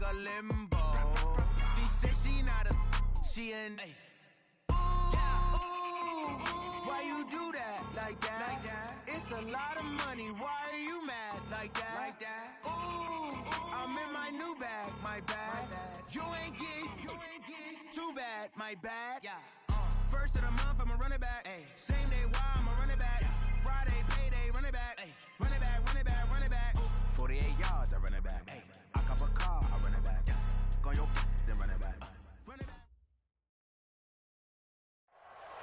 a limbo. She said she not a, she in. Ooh, why you do that like that? It's a lot of money. Why are you mad like that? Ooh, I'm in my new bag, my bad. You ain't get too bad, my bad. First of the month, I'ma run it back. Same day, why I'ma run it back. Friday, payday, run it back. Run it back, run it back, run it back. 48 yards, I run it back. I cop a car, I run it back. Go your then run it back. Run it back.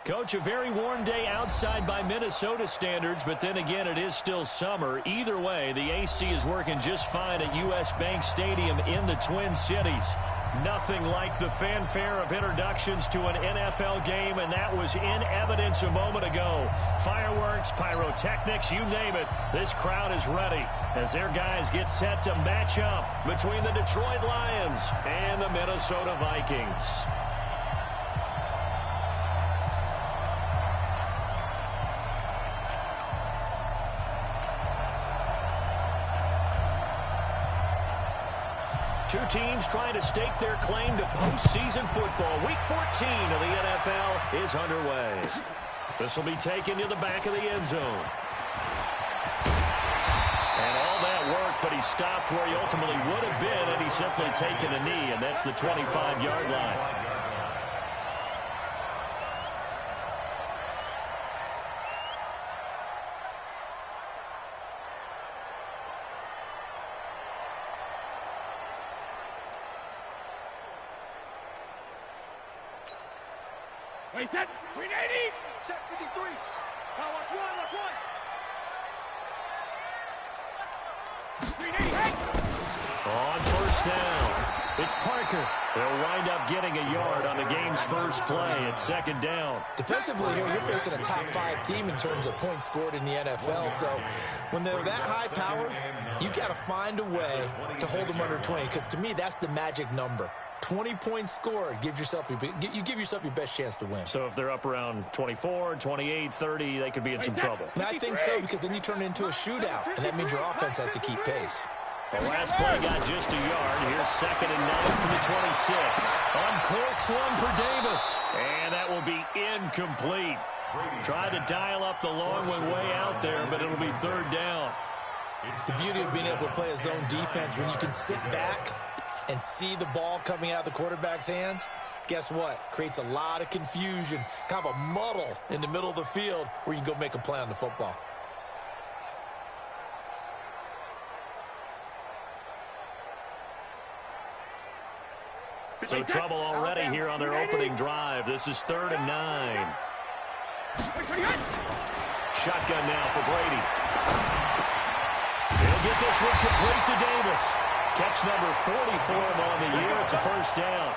Coach, a very warm day outside by Minnesota standards, but then again, it is still summer. Either way, the AC is working just fine at U.S. Bank Stadium in the Twin Cities. Nothing like the fanfare of introductions to an NFL game, and that was in evidence a moment ago. Fireworks, pyrotechnics, you name it. This crowd is ready as their guys get set to match up between the Detroit Lions and the Minnesota Vikings. Two teams trying to stake their claim to postseason football. Week 14 of the NFL is underway. This will be taken to the back of the end zone. And all that work, but he stopped where he ultimately would have been, and he's simply taken a knee, and that's the 25-yard line. Wait, set, 380, set 53. Now watch one. 380, hey! On first down, it's Parker. They'll wind up getting a yard on the game's first play at second down. Defensively here, you're facing a top 5 team in terms of points scored in the NFL. So when they're that high powered, you got to find a way to hold them under 20. Because to me, that's the magic number. 20 points scored, you give yourself your best chance to win. So if they're up around 24, 28, 30, they could be in some trouble. And I think so, because then you turn it into a shootout, and that means your offense has to keep pace. The last play got just a yard. Here's 2nd and 9 from the 26. Uncorks one for Davis. And that will be incomplete. Tried to dial up the long one way out there, but it'll be 3rd down. The beauty of being able to play a zone defense, when you can sit back and see the ball coming out of the quarterback's hands, guess what? Creates a lot of confusion, kind of a muddle in the middle of the field where you can go make a play on the football. So trouble already here on their opening drive. This is 3rd and 9. Shotgun now for Brady. He'll get this one complete to Davis. Catch number 40 for him on the year. It's a first down.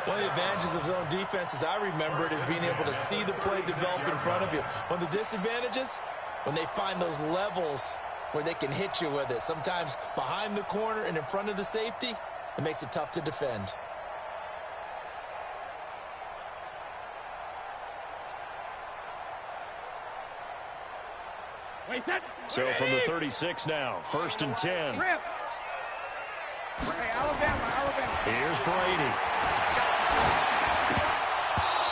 One of the advantages of zone defense, as I remember it, is being able to see the play develop in front of you. One of the disadvantages, when they find those levels where they can hit you with it, sometimes behind the corner and in front of the safety, it makes it tough to defend. So from the 36 now, 1st and 10. Here's Brady.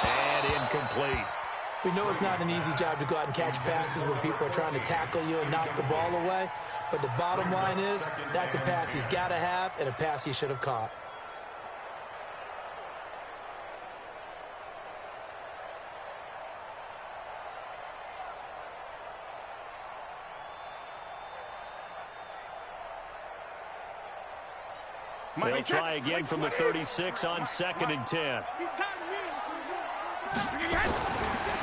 And incomplete. We know it's not an easy job to go out and catch passes when people are trying to tackle you and knock the ball away. But the bottom line is, that's a pass he's got to have and a pass he should have caught. They'll try again from the 36 on 2nd and 10.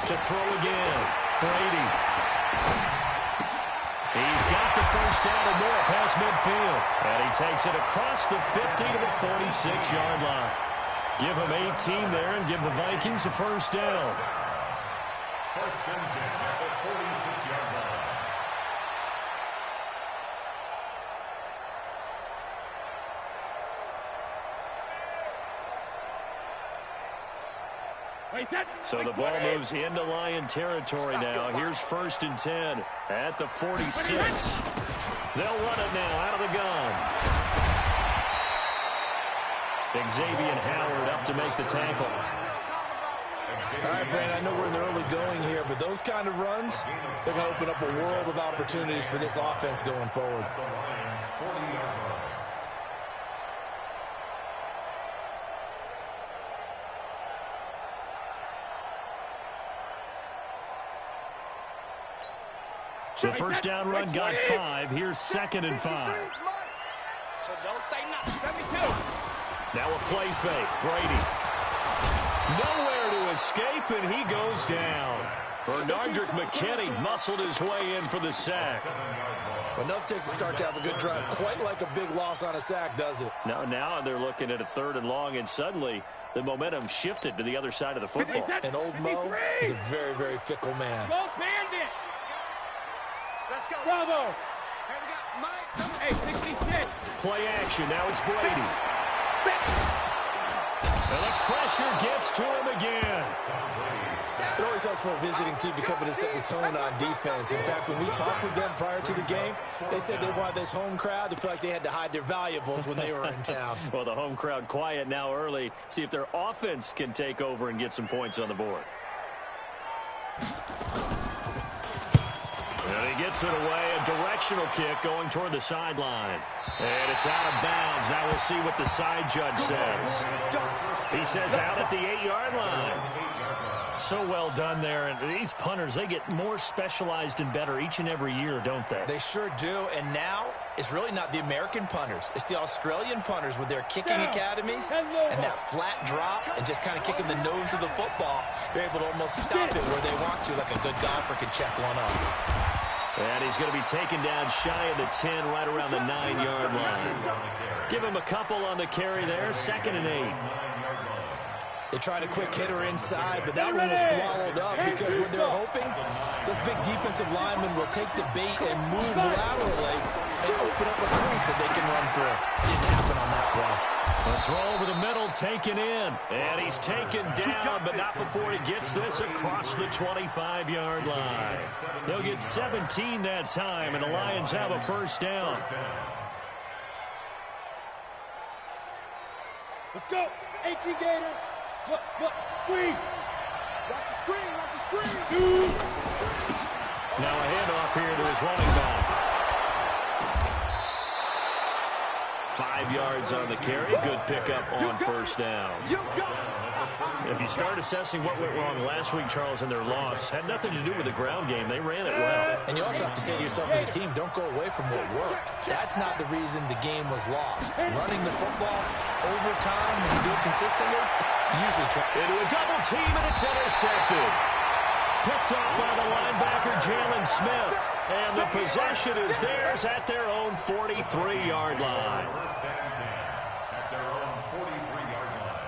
To throw again, Brady. He's got the first down and more past midfield. And he takes it across the 50 to the 46-yard line. Give him 18 there and give the Vikings a first down. 1st and 10 at the 46-yard line. So the ball moves into Lion territory now. Here's 1st and 10 at the 46. They'll run it now out of the gun. Xavier Howard up to make the tackle. All right, Brandon, I know we're in the early going here, but those kind of runs, they're going to open up a world of opportunities for this offense going forward. The first down run got 5. Here's 2nd and 5. So don't say nothing. Let me do it. Now a play fake. Brady. Nowhere to escape, and he goes down. Bernardrick McKinney muscled his way in for the sack. Enough takes to start to have a good drive. Quite like a big loss on a sack, does it? Now they're looking at a 3rd and long, and suddenly the momentum shifted to the other side of the football. And old Mo is a very, very fickle man. Go Bandit. Let's go. Bravo. Here we got Mike. Hey, 66. Play action. Now it's Brady. And the pressure gets to him again. It always helps for a visiting team to come in and set the tone on defense. In fact, when we talked with them prior to the game, they said they wanted this home crowd to feel like they had to hide their valuables when they were in town. Well, the home crowd quiet now early. See if their offense can take over and get some points on the board. And he gets it away. A directional kick going toward the sideline. And it's out of bounds. Now we'll see what the side judge says. He says out at the 8-yard line. So well done there. And these punters, they get more specialized and better each and every year, don't they? They sure do. And now it's really not the American punters. It's the Australian punters with their kicking academies and that flat drop and just kind of kicking the nose of the football. They're able to almost stop it where they want to, like a good golfer can check one up. And he's going to be taken down shy of the 10, right around the 9-yard line. Give him a couple on the carry there. 2nd and 8. They tried a quick hitter inside, but that one was swallowed up because what they're hoping, those big defensive linemen will take the bait and move laterally and open up a crease that they can run through. Didn't happen on that play. A throw over the middle, taken in. And he's taken down, but not before he gets this across the 25-yard line. They'll get 17 that time, and the Lions have a first down. Let's go. 18 Gator. Look. Screen. Watch the screen. Watch the screen. Now a handoff here to his running back. 5 yards on the carry. Good pickup on first down. If you start assessing what went wrong last week, Charles, in their loss, had nothing to do with the ground game. They ran it well. And you also have to say to yourself as a team, don't go away from what worked. That's not the reason the game was lost. Running the football over time, when you do it consistently, usually into a double team, and it's intercepted. Picked up by the linebacker, Jalen Smith. And the possession is theirs at their own 43-yard line. First and 10 at their own 43-yard line.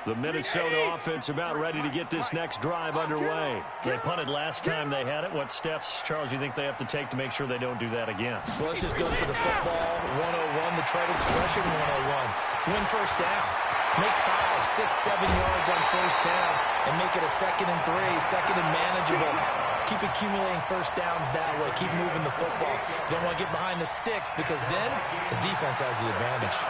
The Minnesota offense about ready to get this next drive underway. They punted last time they had it. What steps, Charles, you think they have to take to make sure they don't do that again? Well, let's just go to the football 101, the trade expression 101. Win first down. Make 5, 6, 7 yards on first down and make it a 2nd and 3, 2nd and manageable. Keep accumulating first downs that way. Keep moving the football. You don't want to get behind the sticks because then the defense has the advantage.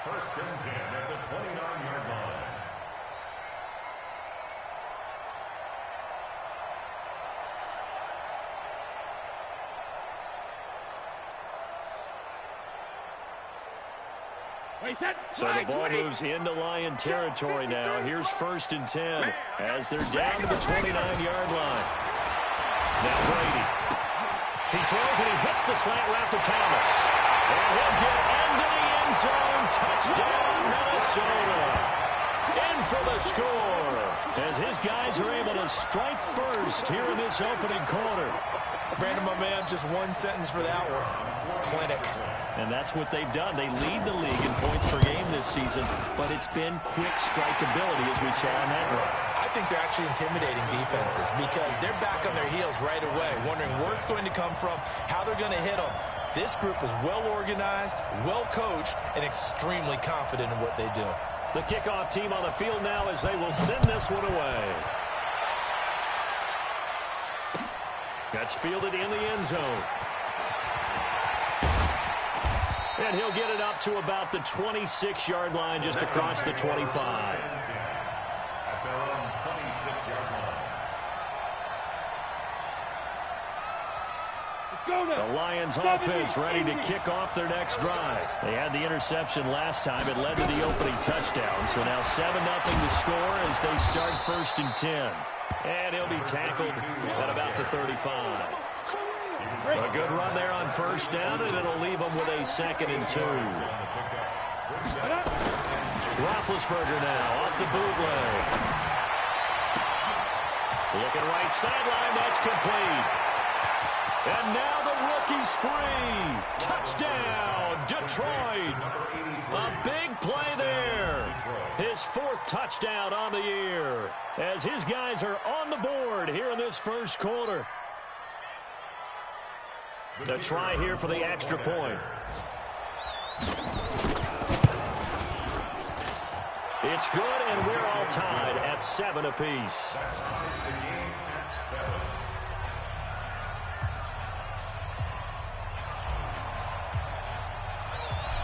First and 10 at the 29-yard line. So the ball moves into Lion territory now. Here's 1st and 10 as they're down to the 29-yard line. Now Brady. He throws and he hits the slant route to Thomas. And he'll get into the end zone. Touchdown, Minnesota. In for the score as his guys are able to strike first here in this opening quarter. Brandon, my man, just one sentence for that one. Clinic. And that's what they've done. They lead the league in points per game this season, but it's been quick strikeability as we saw in that run. I think they're actually intimidating defenses because they're back on their heels right away, wondering where it's going to come from, how they're going to hit them. This group is well organized, well coached, and extremely confident in what they do. The kickoff team on the field now as they will send this one away. That's fielded in the end zone. And he'll get it up to about the 26-yard line, just across the 25. At their own 26-yard line. The Lions offense ready to kick off their next drive. They had the interception last time. It led to the opening touchdown. So now 7-0 to score as they start 1st and 10. And he'll be tackled at about the 35. A good run there on 1st down, and it'll leave them with a 2nd and 2. Roethlisberger now off the bootleg. Looking right sideline, that's complete. And now the rookie's free. Touchdown, Detroit. A big play there. His 4th touchdown on the year as his guys are on the board here in this first quarter. A try here for the extra point. It's good, and we're all tied at 7 apiece.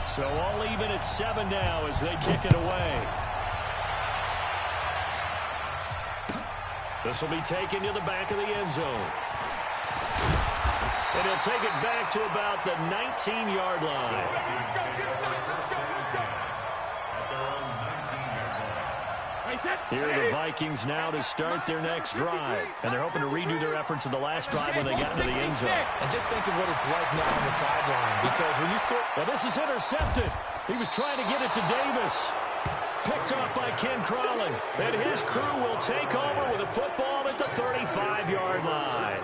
So all even at 7 now as they kick it away. This will be taken to the back of the end zone. And he'll take it back to about the 19-yard line. Here are the Vikings now to start their next drive. And they're hoping to redo their efforts in the last drive when they got into the end zone. And just think of what it's like now on the sideline, because when you score... Well, this is intercepted. He was trying to get it to Davis. Picked off by Ken Crawley. And his crew will take over with a football at the 35-yard line.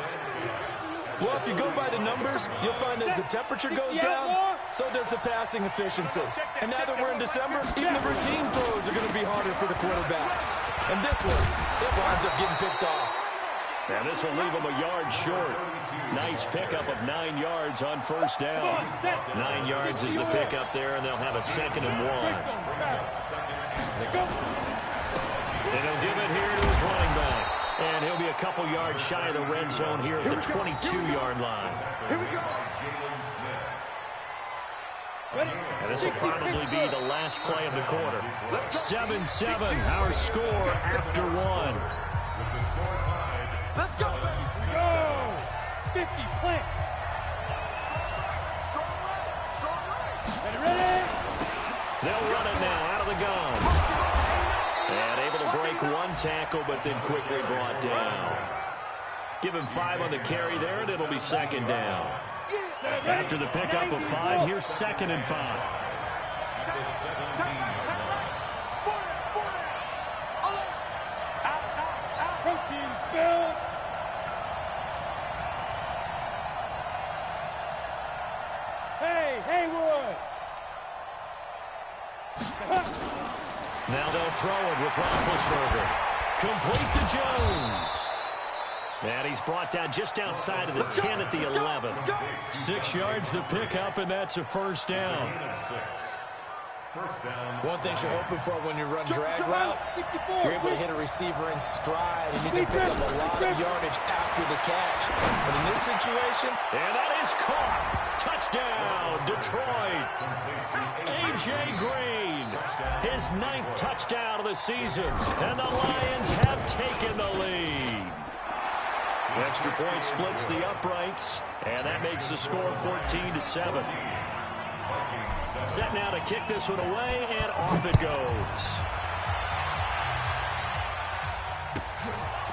Well, if you go by the numbers, you'll find as the temperature goes down, so does the passing efficiency. And now that we're in December, even the routine throws are going to be harder for the quarterbacks. And this one, it winds up getting picked off. And this will leave them a yard short. Nice pickup of 9 yards on 1st down. 9 yards is the pickup there, and they'll have a 2nd and 1. And he'll give it here to his running back. And he'll be a couple yards shy of the red zone here at the 22-yard line. Here we go. And this will probably be the last play of the quarter. 7-7, our score after 1. Let's go, baby. Go. 50, plant. Ready? They'll run it now out of the gun. And able to break 1 tackle, but then quickly brought down. Give him 5 on the carry there, and it'll be 2nd down. After the pickup of 5, here's 2nd and 5. Protein spill. Hey, Haywood. Now they'll throw it with Roethlisberger. Complete to Jones. And he's brought down just outside of the 10 at the 11. 6 yards the pickup, and that's a 1st down. One thing you're hoping for when you run drag routes, you're able to hit a receiver in stride, and you can pick up a lot of yardage after the catch. But in this situation... And that is caught. Touchdown, Detroit. A.J. Green, his 9th touchdown of the season. And the Lions have taken the lead. Extra point splits the uprights, and that makes the score 14-7. Set now to kick this one away, and off it goes.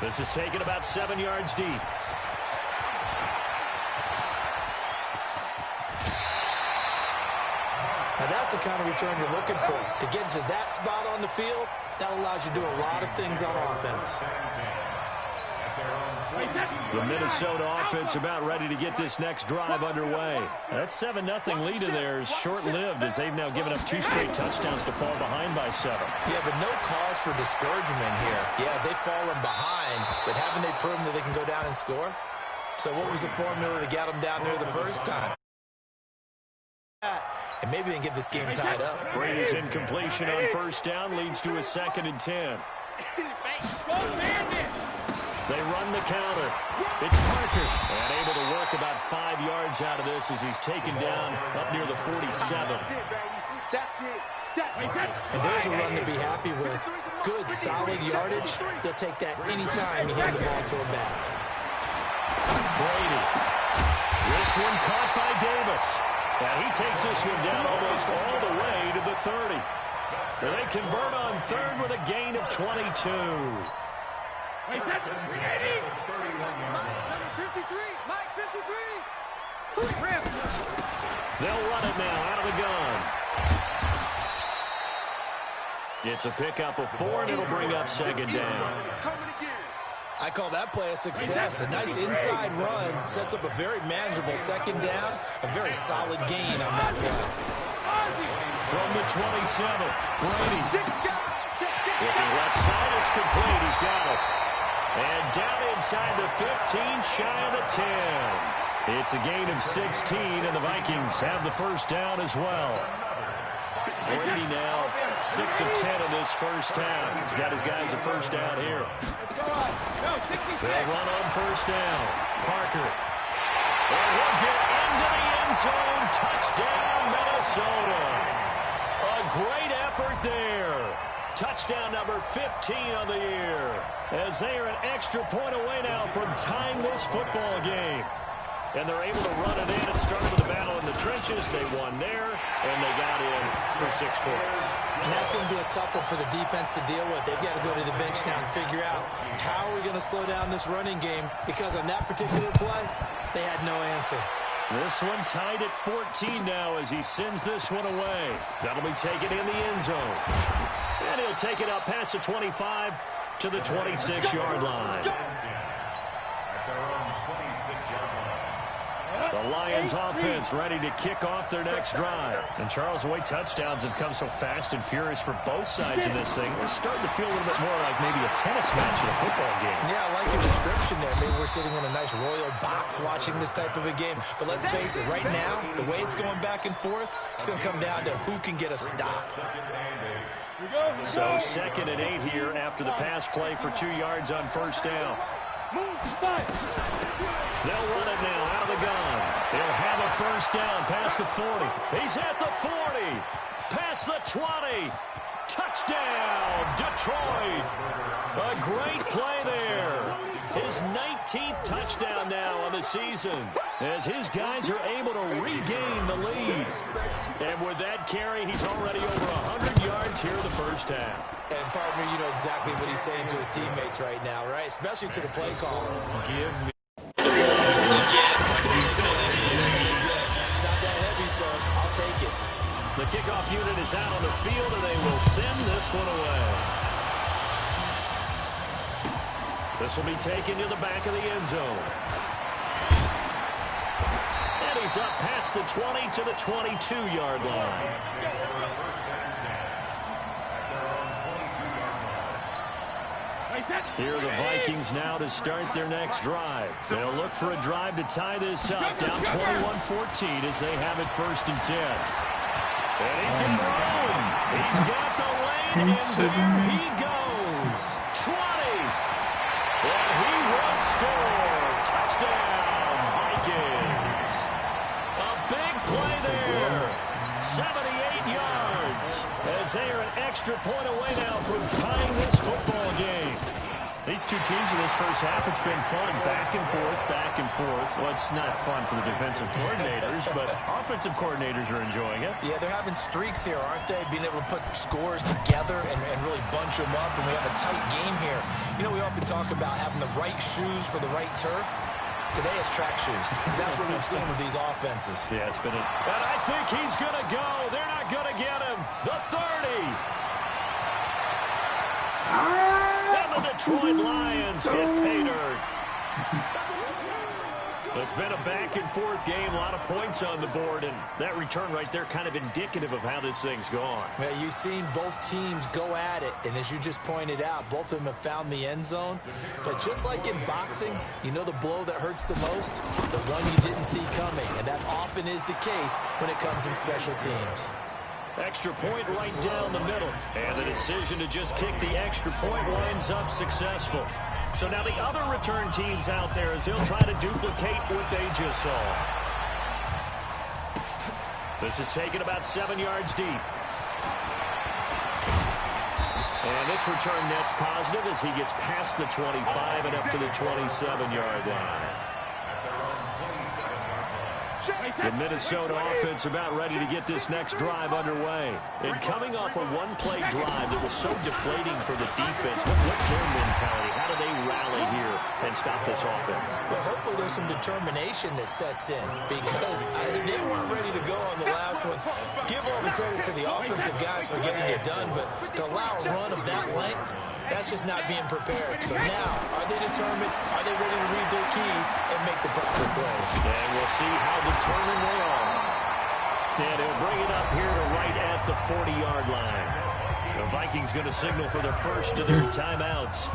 This is taken about 7 yards deep. Now that's the kind of return you're looking for. To get to that spot on the field, that allows you to do a lot of things on offense. At their own The Minnesota offense about ready to get this next drive underway. That 7-0 lead of theirs short-lived as they've now given up 2 straight touchdowns to fall behind by 7. Yeah, but no cause for discouragement here. Yeah, they've fallen behind, but haven't they proven that they can go down and score? So what was the formula to get them down there the first time? And maybe they can get this game tied up. Brady's incompletion on first down leads to a 2nd and 10. They run the counter. It's Parker. And able to work about 5 yards out of this as he's taken down up near the 47. And there's a run to be happy with. Good, solid yardage. They'll take that anytime you hand the ball to him back. Brady. This one caught by Davis. And he takes this one down almost all the way to the 30. They convert on 3rd with a gain of 22. Number 53, Mike 53. They'll run it now out of the gun. It's a pickup of 4, and it'll bring up 2nd down. I call that play a success. A nice inside run sets up a very manageable 2nd down. A very solid gain on that play. From the 27, Brady. Looking left side, it's complete. He's got it. And down inside the 15, shy of the 10. It's a gain of 16, and the Vikings have the first down as well. Brady now 6 of 10 in this first half. He's got his guys a first down here. They'll run on first down. Parker. And he'll get into the end zone. Touchdown, Minnesota. A great effort there. Touchdown number 15 on the year. As they are an extra point away now from tying this football game. And they're able to run it in. It started with a battle in the trenches. They won there, and they got in for 6 points. And that's going to be a tough one for the defense to deal with. They've got to go to the bench now and figure out how are we going to slow down this running game, because on that particular play, they had no answer. This one tied at 14 now as he sends this one away. That'll be taken in the end zone. And he'll take it up past the 25 to the 26-yard line. The Lions offense ready to kick off their next drive. And Charles, the way touchdowns have come so fast and furious for both sides of this thing, it's starting to feel a little bit more like maybe a tennis match in a football game. Yeah, I like your description there. Maybe we're sitting in a nice royal box watching this type of a game. But let's face it, right now, the way it's going back and forth, it's going to come down to who can get a stop. So 2nd and 8 here after the pass play for 2 yards on first down. They'll run it now out of the gun. They'll have a first down past the 40. He's at the 40. Past the 20. Touchdown, Detroit. A great play there. His 19th touchdown now on the season as his guys are able to regain the lead. And with that carry, he's already over 100 yards here in the first half. And, partner, you know exactly what he's saying to his teammates right now, right? Especially to the play caller. Give me. It's not that heavy, sir. I'll take it. The kickoff unit is out on the field, and they will send this one away. This will be taken to the back of the end zone. And he's up past the 20 to the 22-yard line. Here are the Vikings now to start their next drive. They'll look for a drive to tie this up, down 21-14 as they have it 1st and 10. And he's going to run. He's got the lane, and there he goes. 20. And he will score. Touchdown, Vikings. A big play there. 78 yards as they are an extra point away now from tying this football game. These two teams in this first half, it's been fun. Back and forth, back and forth. Well, it's not fun for the defensive coordinators, but offensive coordinators are enjoying it. Yeah, they're having streaks here, aren't they? Being able to put scores together and really bunch them up, and we have a tight game here. You know, we often talk about having the right shoes for the right turf. Today it's track shoes. That's what we've seen with these offenses. Yeah, it's been and I think he's going to go. They're not going to get him. The 30. And the Detroit Lions get pay dirt. It's been a back-and-forth game, a lot of points on the board, and that return right there kind of indicative of how this thing's gone. Yeah, you've seen both teams go at it, and as you just pointed out, both of them have found the end zone. But just like in boxing, you know the blow that hurts the most? The one you didn't see coming, and that often is the case when it comes in special teams. Extra point right down the middle, and the decision to just kick the extra point winds up successful. So now the other return teams out there as they'll try to duplicate what they just saw. This is taken about 7 yards deep. And this return net's positive as he gets past the 25 and up to the 27-yard line. The Minnesota offense about ready to get this next drive underway. And coming off a one-play drive that was so deflating for the defense, what's their mentality? How do they rally here and stop this offense? Well, hopefully there's some determination that sets in because they weren't ready to go on the last one. Give all the credit to the offensive guys for getting it done, but to allow a run of that length, that's just not being prepared. So now, are they determined? Are they ready to read their keys and make the proper plays? And we'll see how determined they are. And he'll bring it up here to right at the 40-yard line. The Vikings going to signal for the first of their timeouts.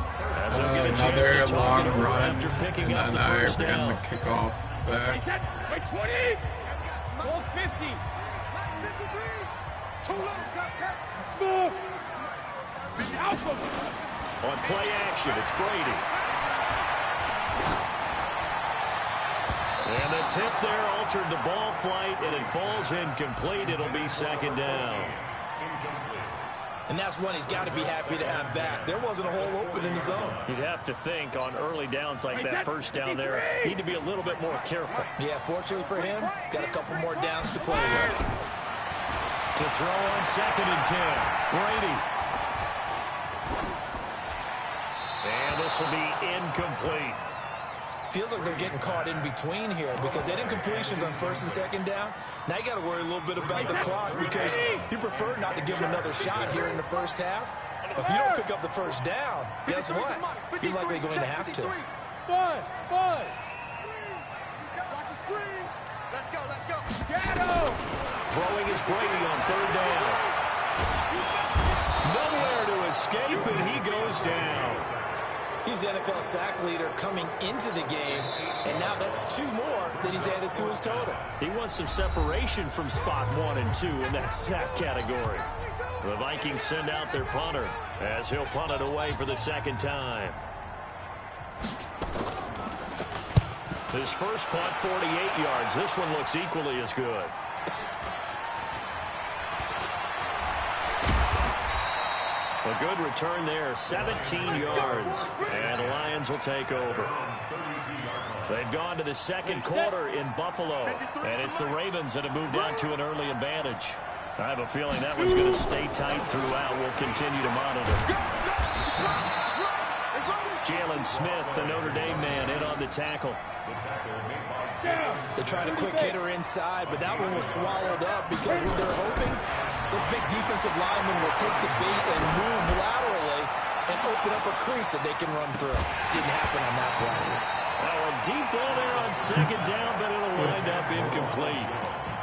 As they'll get a chance to talk it over after picking up the first down. The kickoff back. Wait, 20. Ball 50. Smooth. Alpha. On play action, it's Brady. And the tip there altered the ball flight, and it falls incomplete. It'll be second down. And that's one he's got to be happy to have back. There wasn't a hole open in the zone. You'd have to think on early downs like that first down there, need to be a little bit more careful. Yeah, fortunately for him, got a couple more downs to play with. To throw on 2nd and 10, Brady. And this will be incomplete. Feels like they're getting caught in between here because they did completions on 1st and 2nd down. Now you got to worry a little bit about the clock because you prefer not to give them another shot here in the first half. But if you don't pick up the first down, guess what? You're likely going to have to. Five. Watch the screen. Let's go. Shadow. Throwing is Brady on 3rd down. Nowhere to escape, and he goes down. He's the NFL sack leader coming into the game, and now that's 2 more that he's added to his total. He wants some separation from spot 1 and 2 in that sack category. The Vikings send out their punter as he'll punt it away for the 2nd time. His first punt, 48 yards. This one looks equally as good. A good return there, 17 yards. And the Lions will take over. They've gone to the 2nd quarter in Buffalo. And it's the Ravens that have moved out to an early advantage. I have a feeling that one's going to stay tight throughout. We'll continue to monitor. Jalen Smith, the Notre Dame man, in on the tackle. They tried a quick hitter inside, but that one was swallowed up because what they're hoping, those big defensive linemen will take the bait and move laterally and open up a crease that they can run through. Didn't happen on that play. Now a deep ball there on 2nd down, but it'll wind up incomplete.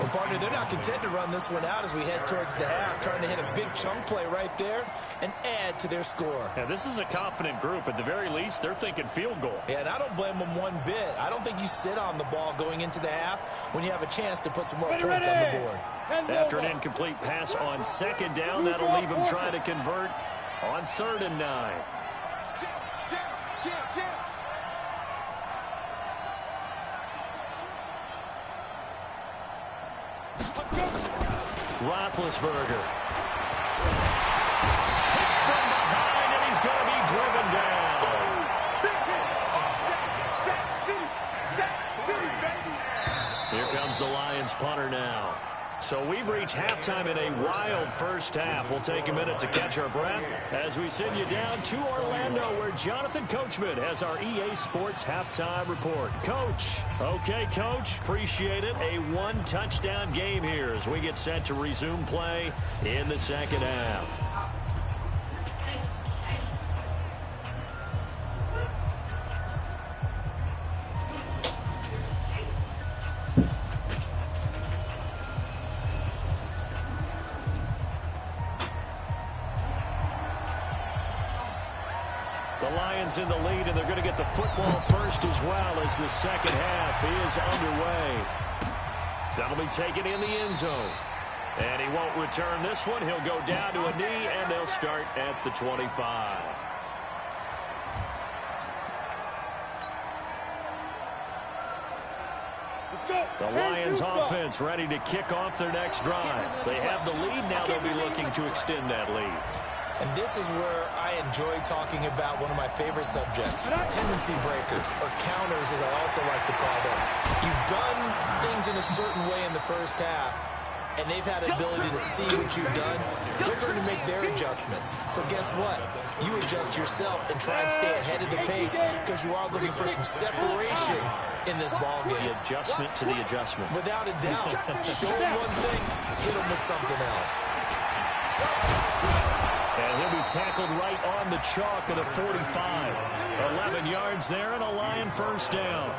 Well, partner, they're not content to run this one out as we head towards the half, trying to hit a big chunk play right there and add to their score. Yeah, this is a confident group. At the very least, they're thinking field goal. Yeah, and I don't blame them one bit. I don't think you sit on the ball going into the half when you have a chance to put some more points on the board. After an incomplete pass on 2nd down, that'll leave them trying to convert on 3rd and 9. Roethlisberger. Hit from behind, and he's going to be driven down. Here comes the Lions punter now. So we've reached halftime in a wild first half. We'll take a minute to catch our breath as we send you down to Orlando, where Jonathan Coachman has our EA Sports halftime report. Coach. Okay, Coach. Appreciate it. A 1-touchdown game here as we get set to resume play in the 2nd half. The Lions in the lead, and they're going to get the football first as well as the second half is underway. That'll be taken in the end zone. And he won't return this one. He'll go down to a knee, and they'll start at the 25. The Lions offense ready to kick off their next drive. They have the lead. Now they'll be looking to extend that lead. And this is where I enjoy talking about one of my favorite subjects, tendency breakers, or counters as I also like to call them. You've done things in a certain way in the first half, and they've had the ability to see what you've done. They're going to make their adjustments. So guess what? You adjust yourself and try and stay ahead of the pace because you are looking for some separation in this ball game. The adjustment to the adjustment. Without a doubt. Show them one thing, hit them with something else. And he'll be tackled right on the chalk of the 45. 11 yards there and a Lion first down.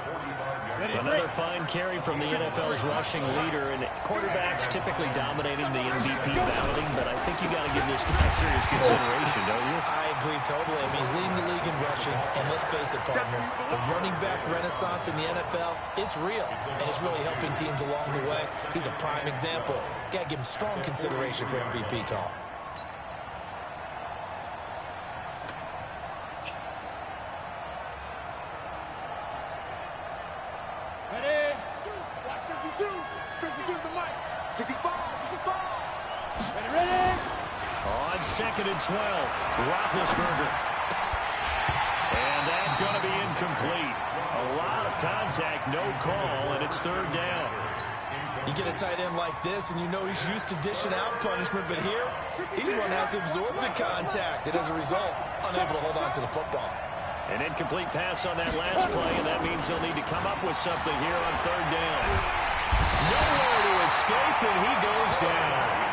Another fine carry from the NFL's rushing leader, and quarterbacks typically dominating the MVP balloting, but I think you got to give this guy serious consideration, don't you? I agree totally. I mean, he's leading the league in rushing, and let's face it, partner, the running back renaissance in the NFL, it's real, and it's really helping teams along the way. He's a prime example. Got to give him strong consideration for MVP talk. Second and 12, Roethlisberger. And that's going to be incomplete. A lot of contact, no call, and it's third down. You get a tight end like this, and you know he's used to dishing out punishment, but here, he's going to have to absorb the contact, and as a result, unable to hold on to the football. An incomplete pass on that last play, and that means they'll need to come up with something here on third down. Nowhere to escape, and he goes down.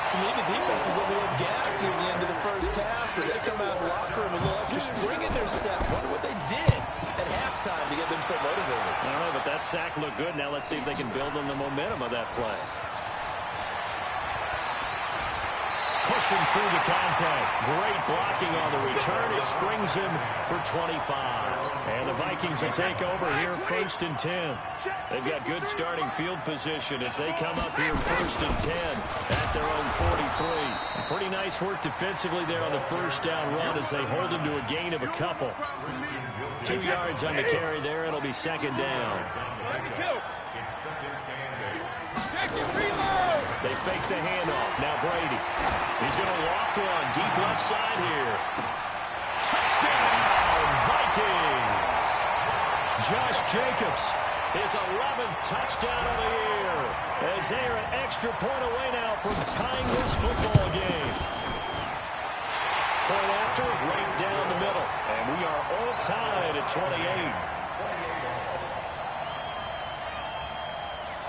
To me, the defense was a little gas near the end of the first half, but they come out of the locker room with a little extra spring in their step. Wonder what they did at halftime to get them so motivated. I don't know, but that sack looked good. Now let's see if they can build on the momentum of that play. Pushing through the contact. Great blocking on the return. It springs him for 25. And the Vikings will take over here first and 10. They've got good starting field position as they come up here first and 10 at their own 43. Pretty nice work defensively there on the first down run as they hold him to a gain of a couple. 2 yards on the carry there. It'll be second down. They fake the handoff. Now Brady. He's going to loft one. Deep left side here. Touchdown, Vikings! Josh Jacobs, his 11th touchdown of the year. As they're an extra point away now from tying this football game. Point after, right down the middle. And we are all tied at 28.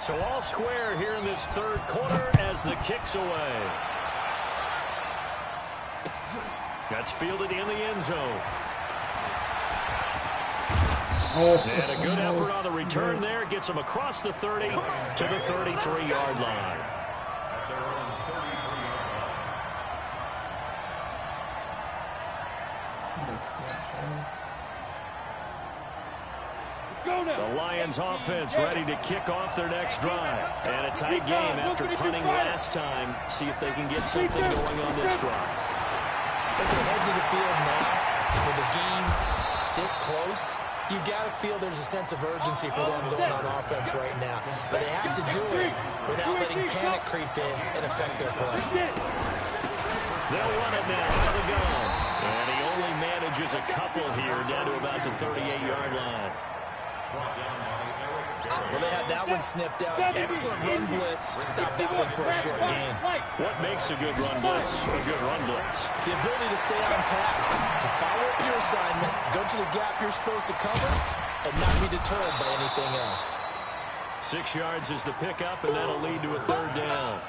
So all square here in this third quarter as the kick's away. That's fielded in the end zone. And a good effort on the return there. Gets him across the 30 to the 33-yard line. The Lions offense ready to kick off their next drive. And a tight game after punting last time. See if they can get something going on this drive. As they head to the field now, with the game this close, you've got to feel there's a sense of urgency for them going on offense right now. But they have to do it without letting panic creep in and affect their play. They'll run it now out of the gun. And he only manages a couple here down to about the 38-yard line. Well, they had that one sniffed out. Excellent run blitz. Stop that one for a short gain. What makes a good run blitz a good run blitz? The ability to stay on task, to follow up your assignment, go to the gap you're supposed to cover, and not be deterred by anything else. 6 yards is the pickup, and that'll lead to a third down.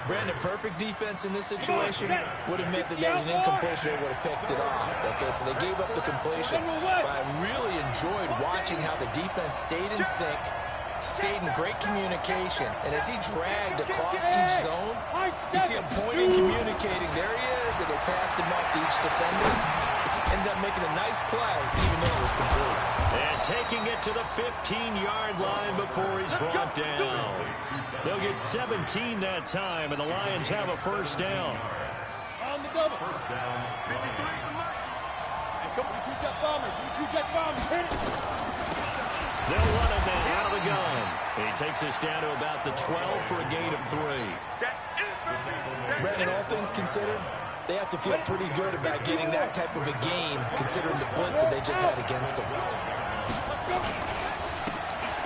Brandon, perfect defense in this situation would have meant that there was an incompletion. They would have picked it off. Okay, so they gave up the completion. But I really enjoyed watching how the defense stayed in sync stayed in great communication. And as he dragged across each zone, you see him pointing, communicating. There he is, and they passed him off to each defender. Ended up making a nice play, even though it was complete. And taking it to the 15-yard line before he's brought down. They'll get 17 that time, and the Lions have a first down. On the double. First down. 53. And come on, two-jet bombers. Two-jet bombers. Hit it. They'll run him in out of the gun. He takes us down to about the 12 for a gain of 3. Brandon, all things considered, they have to feel pretty good about getting that type of a game, considering the blitz that they just had against them.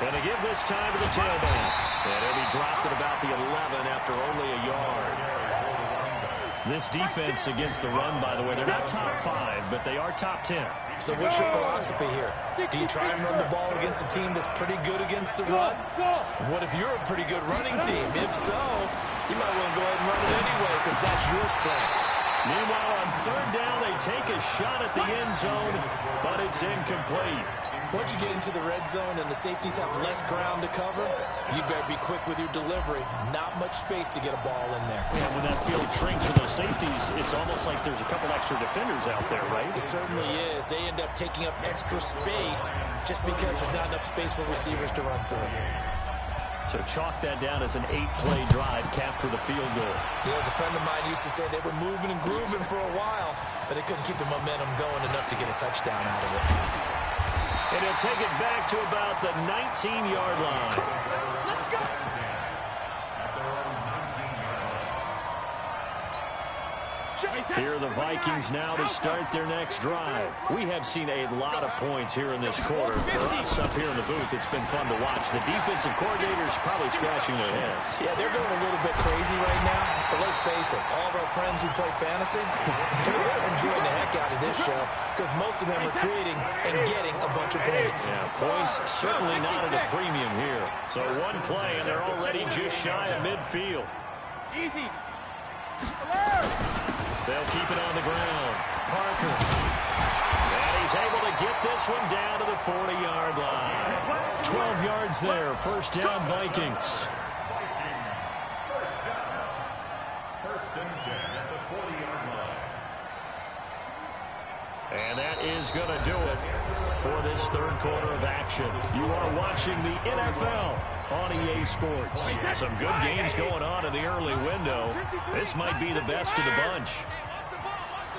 Going to give this time to the tailback. And he'll be dropped at about the 11 after only a yard. This defense against the run, by the way, they're not top 5, but they are top 10. So what's your philosophy here? Do you try and run the ball against a team that's pretty good against the run? What if you're a pretty good running team? If so, you might want to go ahead and run it anyway because that's your strength. Meanwhile, on third down, they take a shot at the end zone, but it's incomplete. Once you get into the red zone and the safeties have less ground to cover, you better be quick with your delivery. Not much space to get a ball in there. Yeah, when that field shrinks for those safeties, it's almost like there's a couple extra defenders out there, right? It certainly is. They end up taking up extra space just because there's not enough space for receivers to run through. So chalk that down as an 8-play drive capped with a field goal. Yeah, as a friend of mine used to say, they were moving and grooving for a while, but they couldn't keep the momentum going enough to get a touchdown out of it. And he'll take it back to about the 19-yard line. Let's go. Here are the Vikings now to start their next drive. We have seen a lot of points here in this quarter. For us up here in the booth, it's been fun to watch. The defensive coordinators probably scratching their heads. Yeah, they're going a little bit crazy right now. But let's face it, all of our friends who play fantasy, they're enjoying the heck out of this show because most of them are creating and getting a bunch of points. Yeah, points certainly not at a premium here. So one play, and they're already just shy of midfield. Easy. They'll keep it on the ground. Parker. And he's able to get this one down to the 40-yard line. 12 yards there. First down, Vikings. First and 10 at the 40-yard line. And that is going to do it for this third quarter of action. You are watching the NFL on EA Sports. Some good games going on in the early window. This might be the best of the bunch.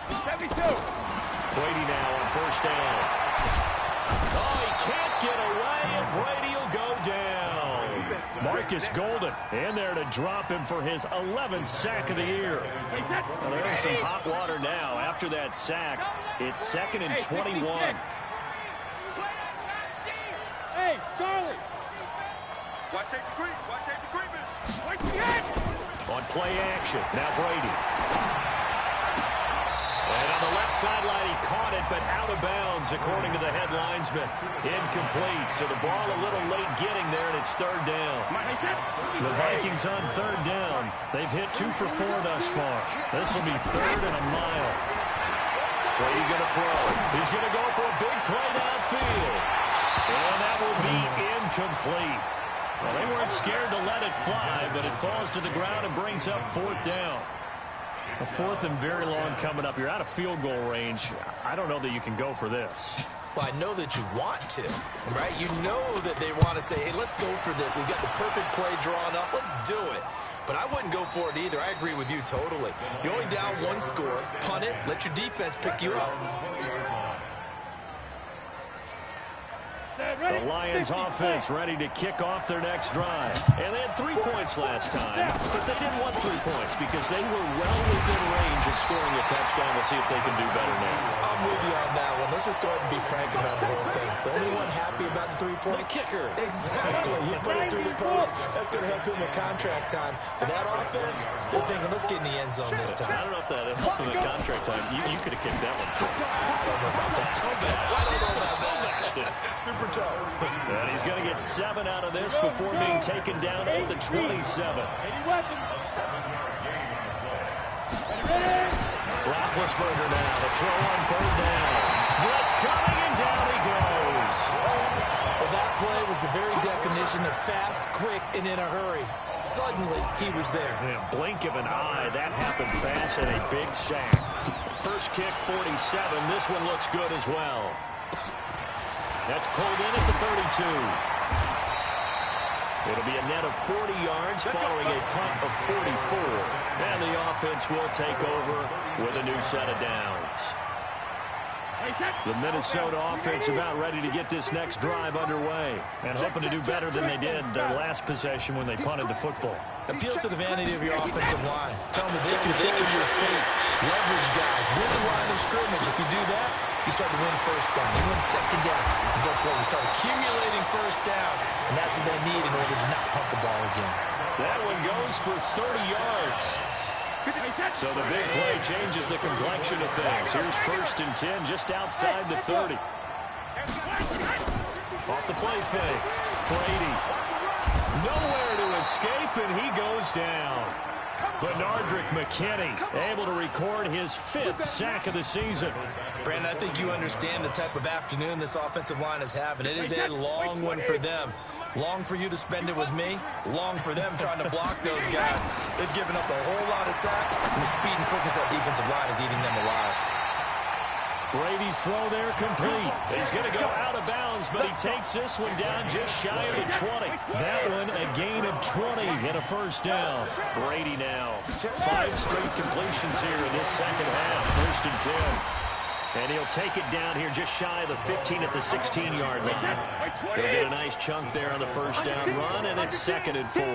Brady now on first down. Oh, he can't get away, and Brady will go down. Marcus Golden in there to drop him for his 11th sack of the year. Well, they're in some hot water now. After that sack, it's 2nd and 21. Hey, Charlie. Watch safety creep. Watch safety creeping. Wait the head. On play action. Now Brady. And on the left sideline, he caught it, but out of bounds, according to the head linesman. Incomplete. So the ball a little late getting there, and it's third down. The Vikings on third down. They've hit 2 for 4 thus far. This will be 3rd and a mile. Brady going to throw. He's going to go for a big play downfield. And that will be incomplete. Well, they weren't scared to let it fly, but it falls to the ground and brings up 4th down. A 4th and very long coming up. You're out of field goal range. I don't know that you can go for this. Well, I know that you want to, right? You know that they want to say, hey, let's go for this. We've got the perfect play drawn up. Let's do it. But I wouldn't go for it either. I agree with you totally. You're only down 1 score. Punt it. Let your defense pick you up. The Lions offense ready to kick off their next drive. And they had 3 points last time, but they didn't want 3 points because they were well within range of scoring a touchdown. We'll see if they can do better now. I'm with you on that one. Let's just go ahead and be frank about the whole thing. The only one happy about the 3-point? The kicker. Exactly. He put it through the post. That's going to help him in contract time. For that offense, they're thinking, let's get in the end zone this time. I don't know if that helped him in contract time. You could have kicked that one. I don't know about that. I don't know about that. Super toe. And he's going to get 7 out of this before being taken down at the 27. Roethlisberger now to throw on third down. Blitz coming, and down he goes. Well, that play was the very definition of fast, quick, and in a hurry. Suddenly, he was there. Yeah, blink of an eye. That happened fast and a big sack. First kick, 47. This one looks good as well. That's pulled in at the 32. It'll be a net of 40 yards following a punt of 44. And the offense will take over with a new set of downs. The Minnesota offense about ready to get this next drive underway and hoping to do better than they did their last possession when they punted the football. Appeal to the vanity of your offensive line. Tell them that they control your fate. Leverage guys. Win the line of scrimmage. If you do that, you start to win first down. You win second down. And guess what? You start accumulating first downs. And that's what they need in order to not punt the ball again. That one goes for 30 yards. So the big play changes the complexion of things. Here's 1st and 10 just outside the 30. Off the play fake. Brady. Nowhere to escape, and he goes down. Benardrick McKinney able to record his 5th sack of the season. Brandon, I think you understand the type of afternoon this offensive line is having. It is a long one for them. Long for you to spend it with me. Long for them trying to block those guys. They've given up a whole lot of sacks, and the speed and quickness of that defensive line is eating them alive. Brady's throw there complete. He's going to go out of bounds, but he takes this one down just shy of the 20. That one a gain of 20 and a first down. Brady now 5 straight completions here in this second half. 1st and 10. And he'll take it down here just shy of the 15 at the 16-yard line. They'll get a nice chunk there on the first down run, and it's 2nd and 4.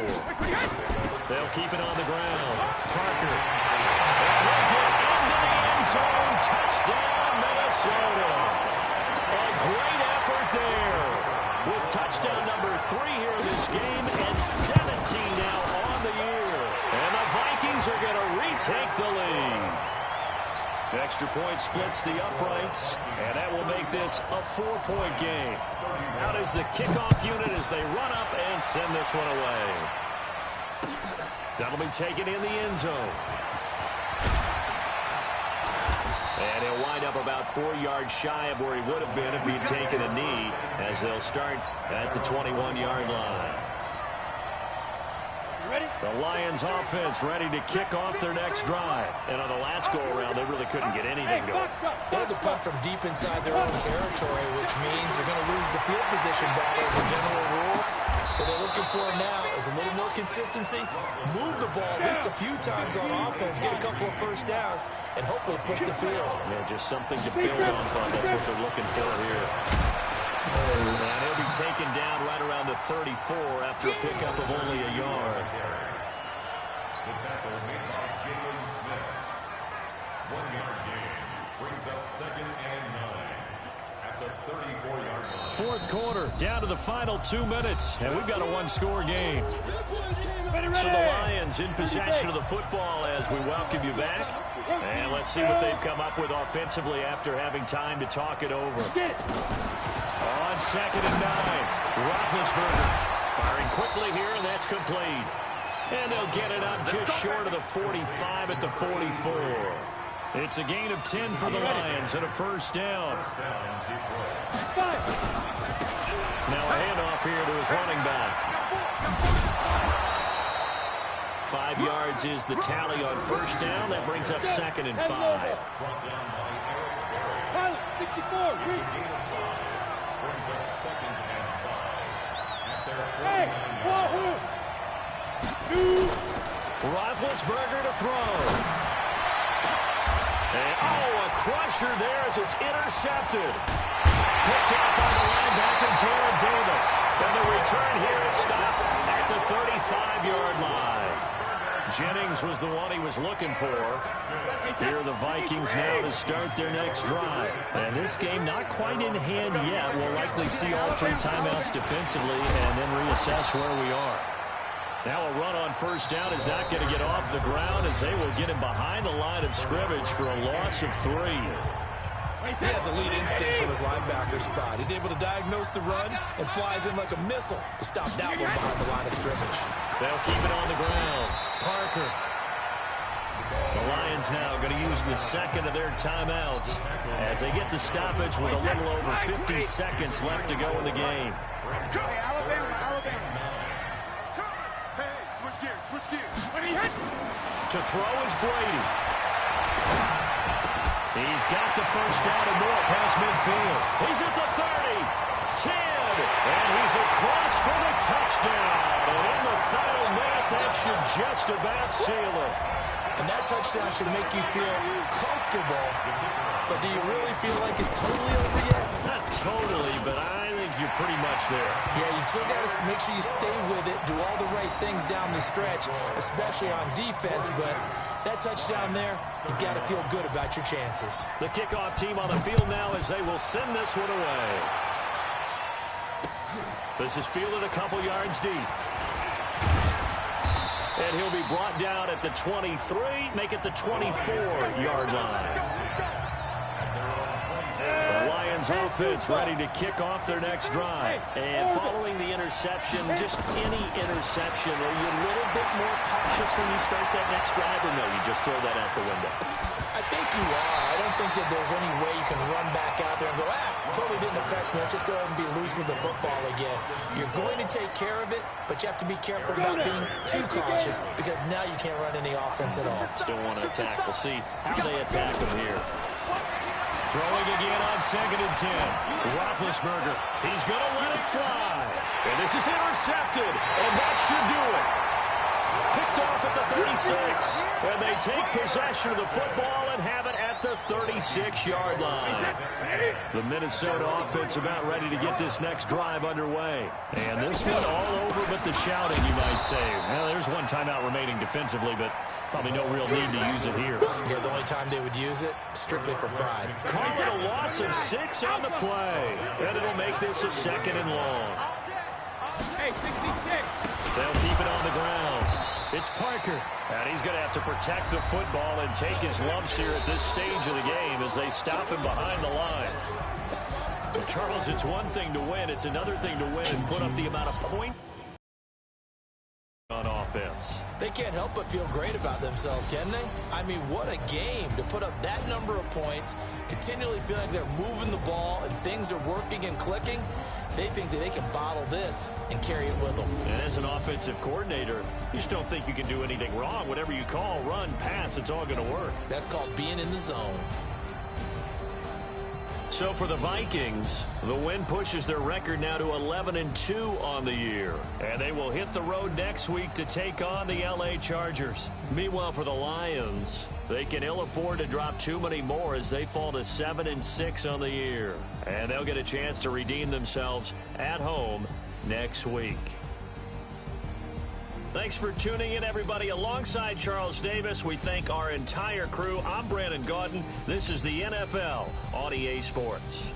They'll keep it on the ground. Parker. And they get into the end zone. Touchdown, Minnesota. A great effort there. With touchdown number 3 here in this game and 17 now on the year. And the Vikings are going to retake the lead. Extra point splits the uprights, and that will make this a 4-point game. Out is the kickoff unit as they run up and send this one away. That'll be taken in the end zone. And he'll wind up about 4 yards shy of where he would have been if he had taken a knee, as they'll start at the 21-yard line. The Lions offense ready to kick off their next drive. And on the last go-around, they really couldn't get anything going. They had to punt from deep inside their own territory, which means they're going to lose the field position battle as a general rule. What they're looking for now is a little more consistency, move the ball at least a few times on offense, get a couple of first downs, and hopefully flip the field. Yeah, just something to build off on. That's what they're looking for here. And he'll be taken down right around the 34 after a pickup of only a yard. The tackle made by Jacob Smith. 1-yard gain brings up 2nd and 9 at the 34-yard line. 4th quarter, down to the final 2 minutes, and we've got a 1-score game. So the Lions in possession of the football as we welcome you back. And let's see what they've come up with offensively after having time to talk it over. On 2nd and 9, Roethlisberger firing quickly here, and that's complete. And they'll get it up just short of the 45 at the 44. It's a gain of 10 for the Lions and a first down. Now a handoff here to his running back. 5 yards is the tally on first down. That brings up 2nd and 5. Brought down by Eric Berry. 64. Brings up 2nd and 5 at their 49-yard line. Roethlisberger to throw. And, a crusher there as it's intercepted. Picked up by the linebacker, Jared Davis. And the return here is stopped at the 35-yard line. Jennings was the one he was looking for. Here are the Vikings now to start their next drive. And this game not quite in hand yet. We'll likely see all 3 timeouts defensively and then reassess where we are. Now a run on first down is not going to get off the ground as they will get him behind the line of scrimmage for a loss of 3. He has elite instincts from his linebacker spot. He's able to diagnose the run and flies in like a missile to stop that one behind the line of scrimmage. They'll keep it on the ground. Parker. The Lions now going to use the second of their timeouts as they get the stoppage with a little over 50 seconds left to go in the game. Hey, Alabama. Hey, switch gears. When he hit. To throw is Brady. He's got the first down and more past midfield. He's at the 30, 10, and he's across for the touchdown. And in the final minute, that should just about seal it. And that touchdown should make you feel comfortable. But do you really feel like it's totally over yet? Not totally, but I think you're pretty much there. Yeah, you still got to make sure you stay with it, do all the right things down the stretch, especially on defense. But that touchdown there, you've got to feel good about your chances. The kickoff team on the field now as they will send this one away. This is fielded a couple yards deep. And he'll be brought down at the 23, make it the 24-yard line. The Lions offense ready to kick off their next drive. And following the interception, just any interception, are you a little bit more cautious when you start that next drive, or no, you just throw that out the window? I think you are. I don't think that there's any way you can run back out there and go, totally didn't affect me. Let's just go ahead and be loose with the football again. You're going to take care of it, but you have to be careful about being too cautious because now you can't run any offense at all. Still want to attack. We'll see how they attack him here. Throwing again on 2nd and 10. Roethlisberger, he's going to let it fly. And this is intercepted, and that should do it. Picked off at the 36, and they take possession of the football and have it at the 36-yard line. The Minnesota offense about ready to get this next drive underway. And this one all over but the shouting, you might say. Well, there's one timeout remaining defensively, but probably no real need to use it here. Yeah, the only time they would use it, strictly for pride. Call it a loss of 6 on the play. And it'll make this a 2nd and long. Hey, 66. They'll keep it on the ground. It's Parker, and he's going to have to protect the football and take his lumps here at this stage of the game as they stop him behind the line. Well, Charles, it's one thing to win. It's another thing to win and put up the amount of points on offense. They can't help but feel great about themselves, can they? I mean, what a game to put up that number of points, continually feeling like they're moving the ball and things are working and clicking. They think that they can bottle this and carry it with them. And as an offensive coordinator, you just don't think you can do anything wrong. Whatever you call, run, pass, it's all going to work. That's called being in the zone. So for the Vikings, the win pushes their record now to 11-2 on the year. And they will hit the road next week to take on the LA Chargers. Meanwhile, for the Lions, they can ill afford to drop too many more as they fall to 7-6 on the year. And they'll get a chance to redeem themselves at home next week. Thanks for tuning in, everybody. Alongside Charles Davis, we thank our entire crew. I'm Brandon Gaudin. This is the NFL on EA Sports.